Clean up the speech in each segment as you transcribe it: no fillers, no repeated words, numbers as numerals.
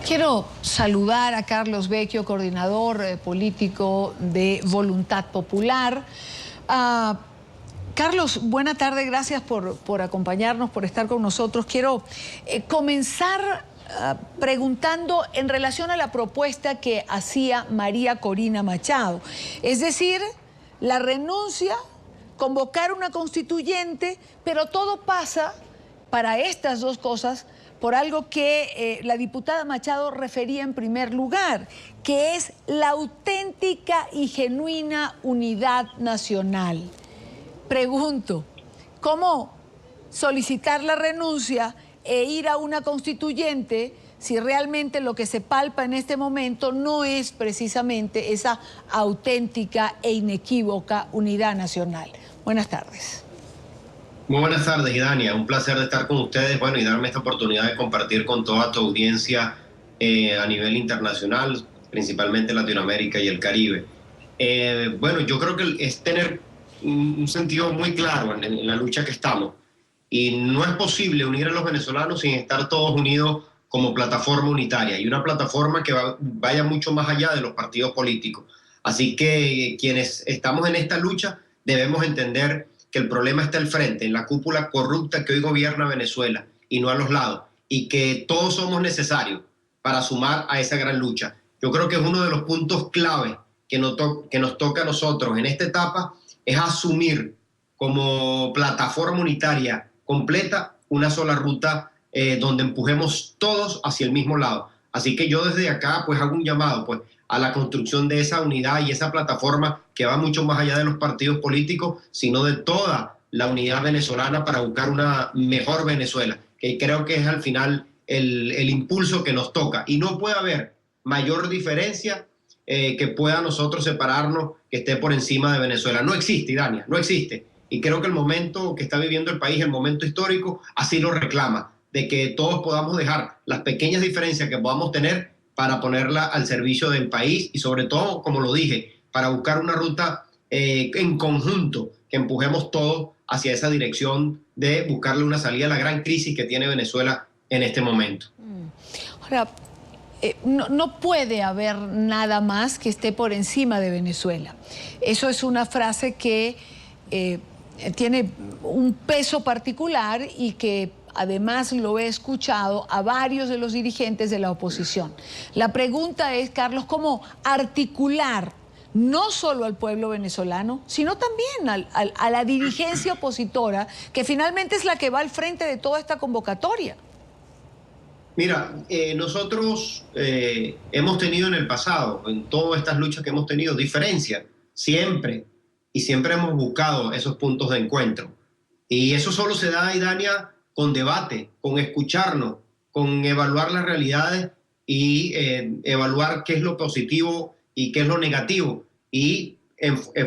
Quiero saludar a Carlos Vecchio, coordinador político de Voluntad Popular. Carlos, buena tarde, gracias por acompañarnos, por estar con nosotros. Quiero comenzar preguntando en relación a la propuesta que hacía María Corina Machado. Es decir, la renuncia, convocar una constituyente, pero todo pasa para estas dos cosas por algo que la diputada Machado refería en primer lugar, que es la auténtica y genuina unidad nacional. Pregunto, ¿cómo solicitar la renuncia e ir a una constituyente si realmente lo que se palpa en este momento no es precisamente esa auténtica e inequívoca unidad nacional? Buenas tardes. Muy buenas tardes, Idania. Un placer de estar con ustedes, y darme esta oportunidad de compartir con toda tu audiencia a nivel internacional, principalmente Latinoamérica y el Caribe. Yo creo que es tener un sentido muy claro en la lucha que estamos. Y no es posible unir a los venezolanos sin estar todos unidos como plataforma unitaria, y una plataforma que vaya mucho más allá de los partidos políticos. Así que quienes estamos en esta lucha debemos entender que el problema está al frente, en la cúpula corrupta que hoy gobierna Venezuela, y no a los lados, y que todos somos necesarios para sumar a esa gran lucha. Yo creo que es uno de los puntos clave que nos toca a nosotros en esta etapa, es asumir como plataforma unitaria completa una sola ruta donde empujemos todos hacia el mismo lado. Así que yo desde acá hago un llamado a la construcción de esa unidad y esa plataforma que va mucho más allá de los partidos políticos, sino de toda la unidad venezolana para buscar una mejor Venezuela, que creo que es al final el impulso que nos toca. Y no puede haber mayor diferencia que pueda nosotros separarnos, que esté por encima de Venezuela. No existe, Idania, no existe. Y creo que el momento que está viviendo el país, el momento histórico, así lo reclama, de que todos podamos dejar las pequeñas diferencias que podamos tener para ponerla al servicio del país y sobre todo, como lo dije, para buscar una ruta en conjunto, que empujemos todos hacia esa dirección de buscarle una salida a la gran crisis que tiene Venezuela en este momento. Ahora, no puede haber nada más que esté por encima de Venezuela. Eso es una frase que tiene un peso particular y que además lo he escuchado a varios de los dirigentes de la oposición. La pregunta es, Carlos, ¿cómo articular no solo al pueblo venezolano, sino también a la dirigencia opositora, que finalmente es la que va al frente de toda esta convocatoria? Mira, nosotros hemos tenido en el pasado, en todas estas luchas que hemos tenido, diferencias, siempre, y siempre hemos buscado esos puntos de encuentro. Y eso solo se da, Idania, con debate, con escucharnos, con evaluar las realidades y evaluar qué es lo positivo y qué es lo negativo, y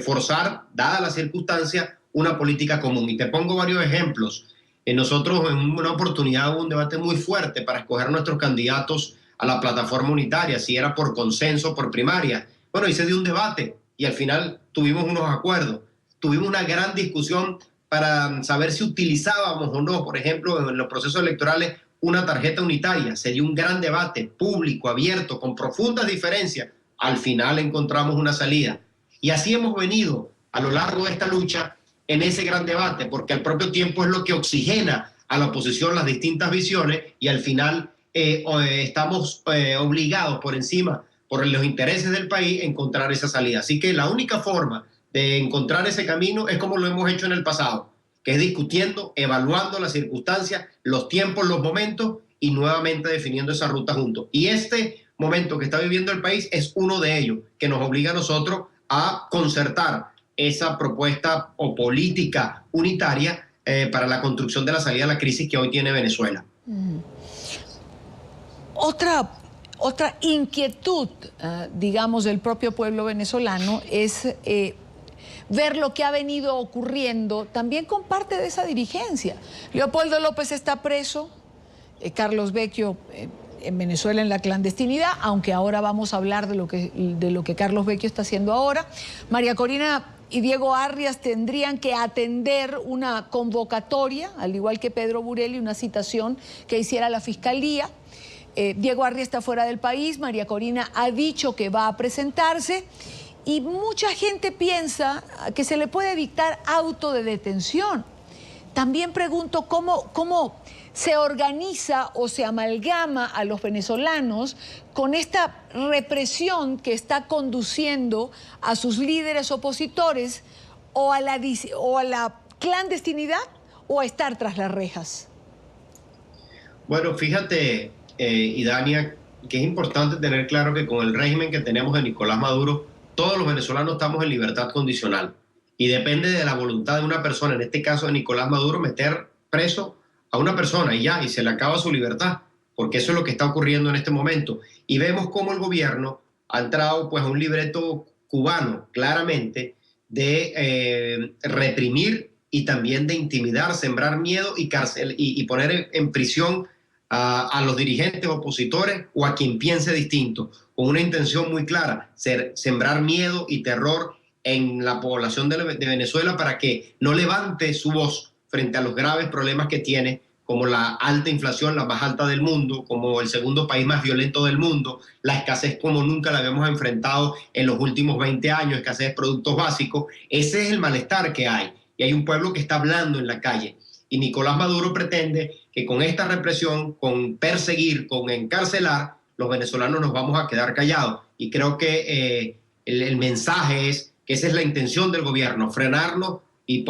forzar, dadas las circunstancias, una política común. Y te pongo varios ejemplos. Nosotros en una oportunidad hubo un debate muy fuerte para escoger nuestros candidatos a la plataforma unitaria, si era por consenso, por primaria. Y se dio un debate y al final tuvimos unos acuerdos. Tuvimos una gran discusión para saber si utilizábamos o no, por ejemplo, en los procesos electorales, una tarjeta unitaria. Sería un gran debate público, abierto, con profundas diferencias. Al final encontramos una salida. Y así hemos venido a lo largo de esta lucha en ese gran debate, porque al propio tiempo es lo que oxigena a la oposición las distintas visiones, y al final estamos obligados por encima, por los intereses del país, a encontrar esa salida. Así que la única forma de encontrar ese camino es como lo hemos hecho en el pasado, que es discutiendo, evaluando las circunstancias, los tiempos, los momentos, y nuevamente definiendo esa ruta juntos. Y este momento que está viviendo el país es uno de ellos, que nos obliga a nosotros a concertar esa propuesta o política unitaria para la construcción de la salida a la crisis que hoy tiene Venezuela. Otra inquietud, digamos, del propio pueblo venezolano es ver lo que ha venido ocurriendo también con parte de esa dirigencia. Leopoldo López está preso, Carlos Vecchio en Venezuela en la clandestinidad, aunque ahora vamos a hablar de lo que Carlos Vecchio está haciendo ahora. María Corina y Diego Arrias tendrían que atender una convocatoria, al igual que Pedro Burelli, una citación que hiciera la Fiscalía. Diego Arria está fuera del país, María Corina ha dicho que va a presentarse y mucha gente piensa que se le puede dictar auto de detención. También pregunto cómo se organiza o se amalgama a los venezolanos con esta represión que está conduciendo a sus líderes opositores o a la clandestinidad o a estar tras las rejas. Bueno, fíjate, Idania, que es importante tener claro que con el régimen que tenemos de Nicolás Maduro, todos los venezolanos estamos en libertad condicional. Y depende de la voluntad de una persona, en este caso de Nicolás Maduro, meter preso a una persona y ya, y se le acaba su libertad, porque eso es lo que está ocurriendo en este momento. Y vemos cómo el gobierno ha entrado pues, a un libreto cubano, claramente, de reprimir y también de intimidar, sembrar miedo y poner en prisión a los dirigentes opositores o a quien piense distinto, con una intención muy clara, sembrar miedo y terror en la población de Venezuela para que no levante su voz frente a los graves problemas que tiene, como la alta inflación, la más alta del mundo, como el segundo país más violento del mundo, la escasez como nunca la habíamos enfrentado en los últimos 20 años, escasez de productos básicos. Ese es el malestar que hay. Y hay un pueblo que está hablando en la calle. Y Nicolás Maduro pretende que con esta represión, con perseguir, con encarcelar, los venezolanos nos vamos a quedar callados. Y creo que el mensaje es que esa es la intención del gobierno, frenarlo y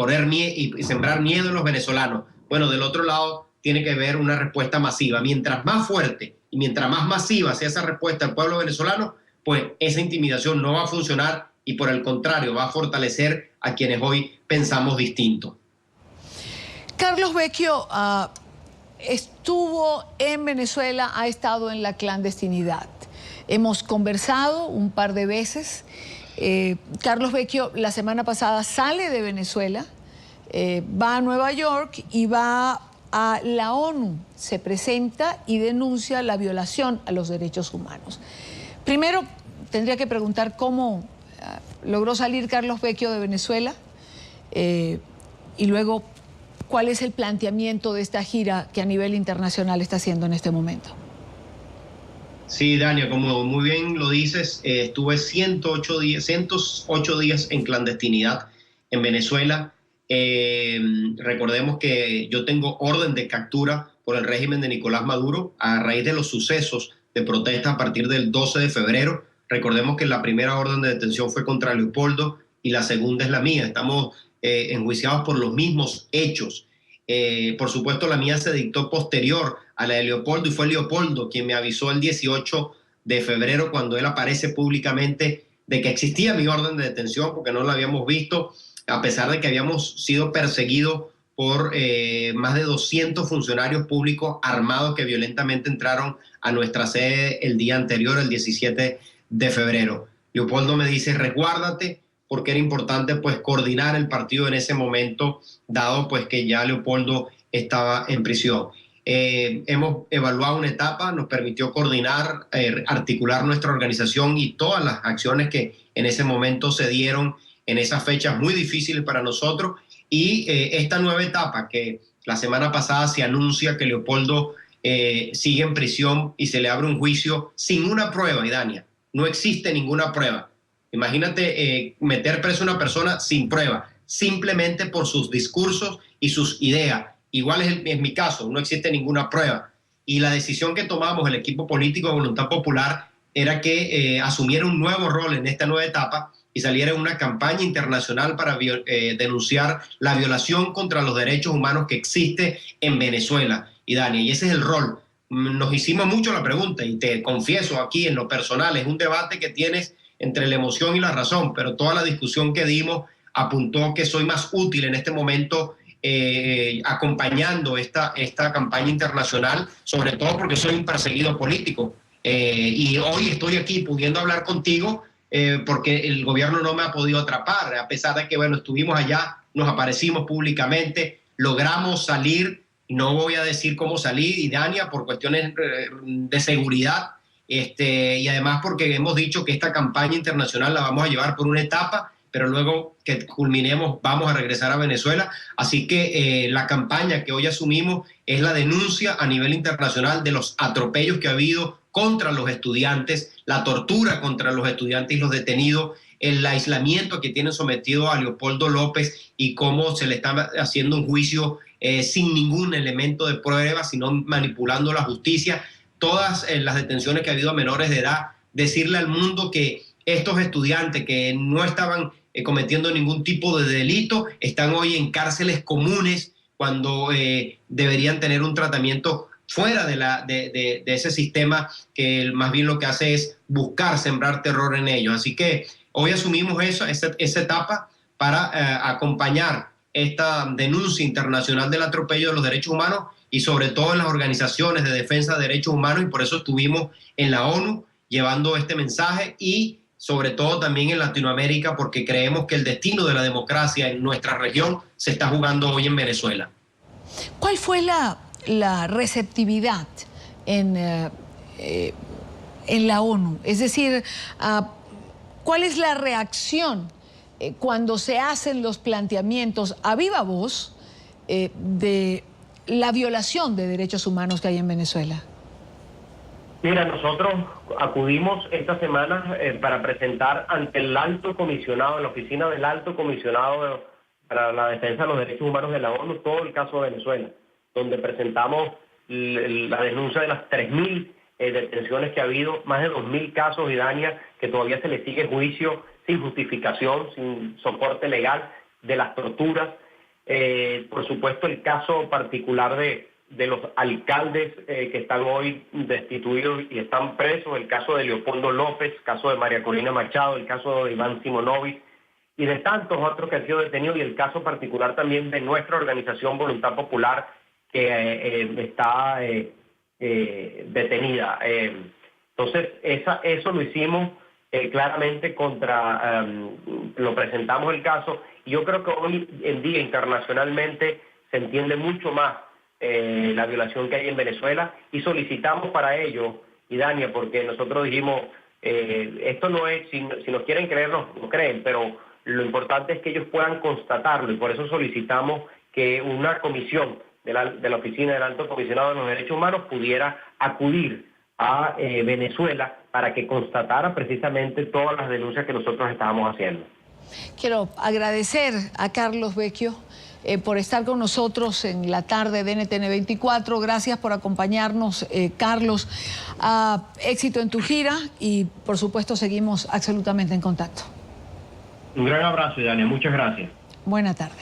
sembrar miedo en los venezolanos. Bueno, del otro lado tiene que haber una respuesta masiva. Mientras más fuerte y mientras más masiva sea esa respuesta al pueblo venezolano, pues esa intimidación no va a funcionar y por el contrario va a fortalecer a quienes hoy pensamos distinto. Carlos Vecchio estuvo en Venezuela, ha estado en la clandestinidad. Hemos conversado un par de veces. Carlos Vecchio la semana pasada sale de Venezuela, va a Nueva York y va a la ONU, se presenta y denuncia la violación a los derechos humanos. Primero, tendría que preguntar cómo logró salir Carlos Vecchio de Venezuela y luego cuál es el planteamiento de esta gira que a nivel internacional está haciendo en este momento. Sí, Dania, como muy bien lo dices, estuve 108 días en clandestinidad en Venezuela. Recordemos que yo tengo orden de captura por el régimen de Nicolás Maduro a raíz de los sucesos de protesta a partir del 12 de febrero. Recordemos que la primera orden de detención fue contra Leopoldo y la segunda es la mía. Estamos enjuiciados por los mismos hechos. Por supuesto, la mía se dictó posterior a la de Leopoldo y fue Leopoldo quien me avisó el 18 de febrero cuando él aparece públicamente de que existía mi orden de detención porque no la habíamos visto, a pesar de que habíamos sido perseguidos por más de 200 funcionarios públicos armados que violentamente entraron a nuestra sede el día anterior, el 17 de febrero. Leopoldo me dice, resguárdate, porque era importante pues coordinar el partido en ese momento, dado pues que ya Leopoldo estaba en prisión. Hemos evaluado una etapa, nos permitió coordinar, articular nuestra organización y todas las acciones que en ese momento se dieron en esas fechas muy difíciles para nosotros. Y esta nueva etapa que la semana pasada se anuncia que Leopoldo sigue en prisión y se le abre un juicio sin una prueba, Idania. No existe ninguna prueba. Imagínate meter preso a una persona sin prueba, simplemente por sus discursos y sus ideas. Igual es mi caso, no existe ninguna prueba. Y la decisión que tomamos el equipo político de Voluntad Popular era que asumiera un nuevo rol en esta nueva etapa y saliera en una campaña internacional para denunciar la violación contra los derechos humanos que existe en Venezuela. Y Dani, y ese es el rol. Nos hicimos mucho la pregunta y te confieso aquí en lo personal, es un debate que tienes entre la emoción y la razón, pero toda la discusión que dimos apuntó que soy más útil en este momento acompañando esta campaña internacional, sobre todo porque soy un perseguido político. Y hoy estoy aquí pudiendo hablar contigo porque el gobierno no me ha podido atrapar, a pesar de que, bueno, estuvimos allá, nos aparecimos públicamente, logramos salir, no voy a decir cómo salir, y Dania, por cuestiones de seguridad, y además porque hemos dicho que esta campaña internacional la vamos a llevar por una etapa pero luego que culminemos vamos a regresar a Venezuela. Así que la campaña que hoy asumimos es la denuncia a nivel internacional de los atropellos que ha habido contra los estudiantes, la tortura contra los estudiantes y los detenidos, el aislamiento que tienen sometido a Leopoldo López y cómo se le está haciendo un juicio sin ningún elemento de prueba, sino manipulando la justicia, todas las detenciones que ha habido a menores de edad. Decirle al mundo que estos estudiantes que no estaban cometiendo ningún tipo de delito están hoy en cárceles comunes cuando deberían tener un tratamiento fuera de ese sistema que más bien lo que hace es buscar sembrar terror en ellos. Así que hoy asumimos esa etapa para acompañar esta denuncia internacional del atropello de los derechos humanos y sobre todo en las organizaciones de defensa de derechos humanos, y por eso estuvimos en la ONU llevando este mensaje y sobre todo también en Latinoamérica, porque creemos que el destino de la democracia en nuestra región se está jugando hoy en Venezuela. ¿Cuál fue la receptividad en la ONU? Es decir, ¿cuál es la reacción cuando se hacen los planteamientos a viva voz de la violación de derechos humanos que hay en Venezuela? Mira, nosotros acudimos esta semana para presentar ante el alto comisionado, en la oficina del alto comisionado para la defensa de los derechos humanos de la ONU, todo el caso de Venezuela, donde presentamos la denuncia de las 3.000 detenciones que ha habido, más de 2.000 casos, Idania, que todavía se le sigue juicio sin justificación, sin soporte legal, de las torturas. Por supuesto, el caso particular de los alcaldes que están hoy destituidos y están presos, el caso de Leopoldo López, el caso de María Corina Machado, el caso de Iván Simonovic y de tantos otros que han sido detenidos, y el caso particular también de nuestra organización Voluntad Popular que está detenida. Entonces, eso lo hicimos claramente lo presentamos el caso, y yo creo que hoy en día internacionalmente se entiende mucho más la violación que hay en Venezuela, y solicitamos para ello, Idania, porque nosotros dijimos, esto no es, si nos quieren creer, nos creen, pero lo importante es que ellos puedan constatarlo, y por eso solicitamos que una comisión de la Oficina del Alto Comisionado de los Derechos Humanos pudiera acudir a Venezuela para que constatara precisamente todas las denuncias que nosotros estábamos haciendo. Quiero agradecer a Carlos Vecchio por estar con nosotros en la tarde de NTN 24. Gracias por acompañarnos, Carlos. Éxito en tu gira y, por supuesto, seguimos absolutamente en contacto. Un gran abrazo, Dania. Muchas gracias. Buena tarde.